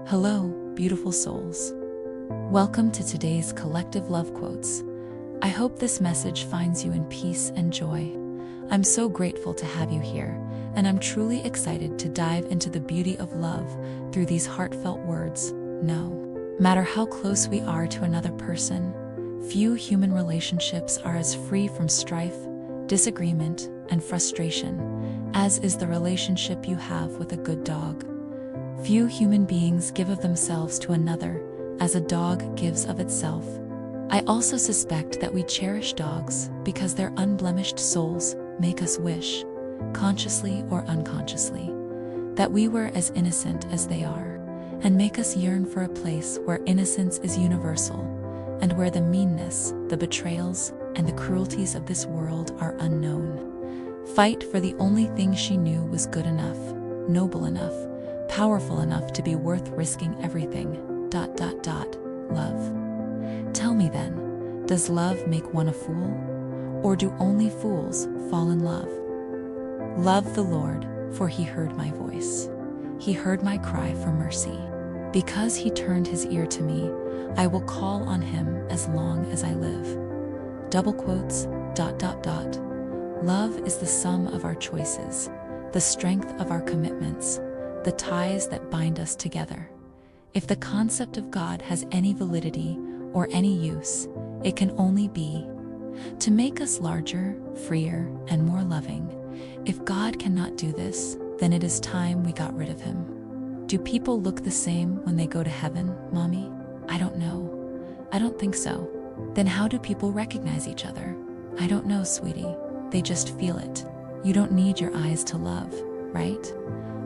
Hello, beautiful souls. Welcome to today's collective love quotes. I hope this message finds you in peace and joy. I'm so grateful to have you here, and I'm truly excited to dive into the beauty of love through these heartfelt words. No matter how close we are to another person, few human relationships are as free from strife, disagreement, and frustration as is the relationship you have with a good dog. Few human beings give of themselves to another as a dog gives of itself. I also suspect that we cherish dogs because their unblemished souls make us wish, consciously or unconsciously, that we were as innocent as they are, and make us yearn for a place where innocence is universal, and where the meanness, the betrayals, and the cruelties of this world are unknown. Fight for the only thing she knew was good enough, noble enough, powerful enough to be worth risking everything. Love. Tell me then, does love make one a fool? Or do only fools fall in love? Love the Lord, for he heard my voice. He heard my cry for mercy. Because he turned his ear to me, I will call on him as long as I live. Double quotes. Love is the sum of our choices, the strength of our commitments, the ties that bind us together. If the concept of God has any validity or any use, it can only be to make us larger, freer, and more loving. If God cannot do this, then it is time we got rid of him. Do people look the same when they go to heaven, Mommy? I don't know. I don't think so. Then how do people recognize each other? I don't know, sweetie. They just feel it. You don't need your eyes to love, right?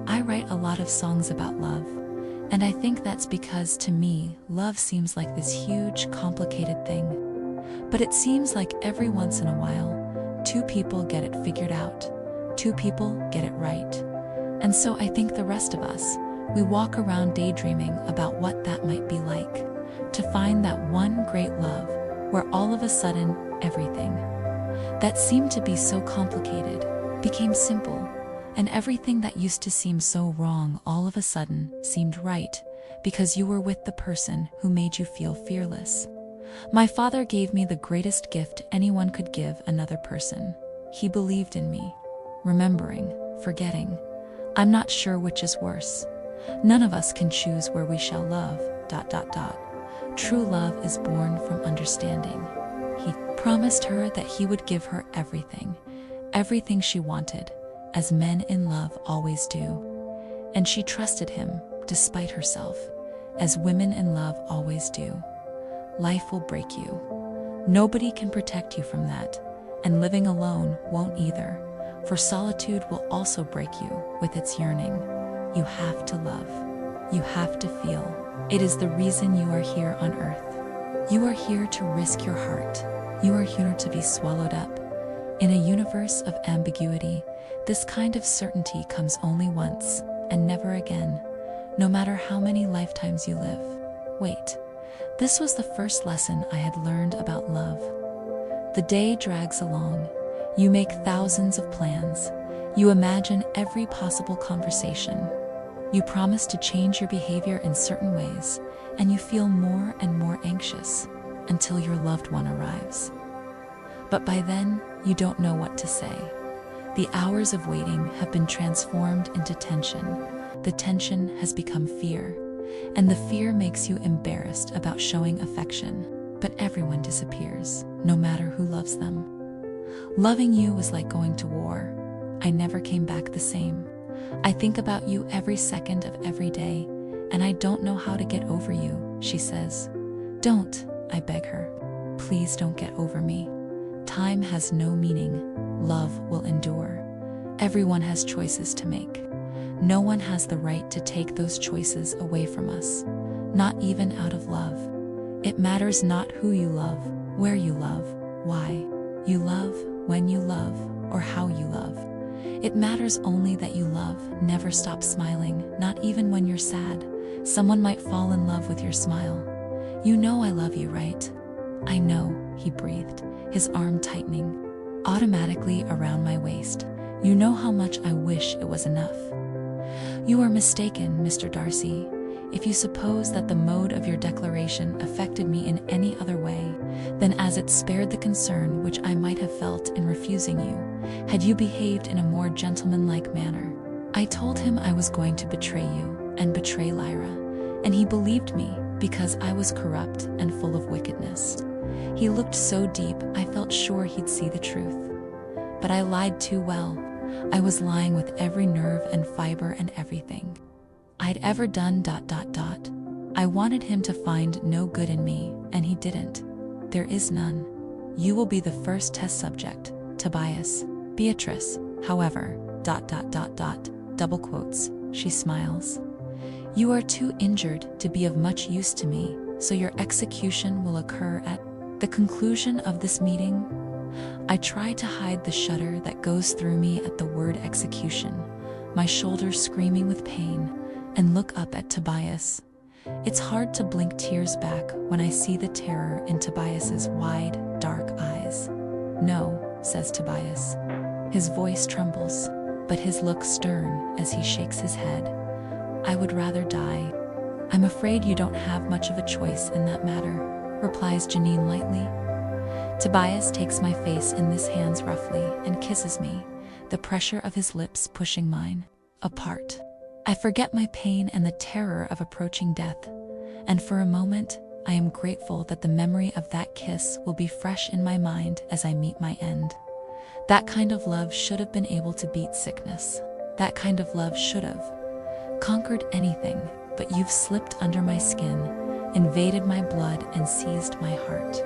I write a lot of songs about love, and I think that's because to me, love seems like this huge, complicated thing. But it seems like every once in a while, two people get it figured out. Two people get it right. And so I think the rest of us, we walk around daydreaming about what that might be like, to find that one great love where all of a sudden everything that seemed to be so complicated became simple, and everything that used to seem so wrong all of a sudden seemed right because you were with the person who made you feel fearless. My father gave me the greatest gift anyone could give another person. He believed in me. Remembering, forgetting. I'm not sure which is worse. None of us can choose where we shall love. True love is born from understanding. He promised her that he would give her everything she wanted, as men in love always do. And she trusted him, despite herself, as women in love always do. Life will break you. Nobody can protect you from that, and living alone won't either, for solitude will also break you with its yearning. You have to love. You have to feel. It is the reason you are here on earth. You are here to risk your heart. You are here to be swallowed up. In a universe of ambiguity, this kind of certainty comes only once, and never again, no matter how many lifetimes you live. Wait, this was the first lesson I had learned about love. The day drags along. You make thousands of plans. You imagine every possible conversation. You promise to change your behavior in certain ways, and you feel more and more anxious until your loved one arrives. But by then, you don't know what to say. The hours of waiting have been transformed into tension. The tension has become fear, and the fear makes you embarrassed about showing affection. But everyone disappears, no matter who loves them. Loving you was like going to war. I never came back the same. I think about you every second of every day, and I don't know how to get over you, she says. Don't, I beg her. Please don't get over me. Time has no meaning. Love will endure. Everyone has choices to make. No one has the right to take those choices away from us, not even out of love. It matters not who you love, where you love, why you love, when you love, or how you love. It matters only that you love. Never stop smiling, not even when you're sad. Someone might fall in love with your smile. You know I love you, right? I know, he breathed, his arm tightening automatically around my waist. You know how much I wish it was enough. You are mistaken, Mr. Darcy. if you suppose that the mode of your declaration affected me in any other way than as it spared the concern which I might have felt in refusing you, had you behaved in a more gentlemanlike manner. I told him I was going to betray you and betray Lyra, and he believed me because I was corrupt and full of wickedness. He looked so deep, I felt sure he'd see the truth. But I lied too well. I was lying with every nerve and fiber and everything I'd ever done. I wanted him to find no good in me, and he didn't. There is none. You will be the first test subject, Tobias. Beatrice, however, double quotes, she smiles. You are too injured to be of much use to me, so your execution will occur at the conclusion of this meeting. I try to hide the shudder that goes through me at the word execution, my shoulders screaming with pain, and look up at Tobias. It's hard to blink tears back when I see the terror in Tobias's wide, dark eyes. No, says Tobias. His voice trembles, but his look stern as he shakes his head. I would rather die. I'm afraid you don't have much of a choice in that matter, replies Janine lightly. Tobias takes my face in his hands roughly and kisses me, the pressure of his lips pushing mine apart. I forget my pain and the terror of approaching death, and for a moment, I am grateful that the memory of that kiss will be fresh in my mind as I meet my end. That kind of love should have been able to beat sickness. That kind of love should have conquered anything, but you've slipped under my skin, invaded my blood, and seized my heart.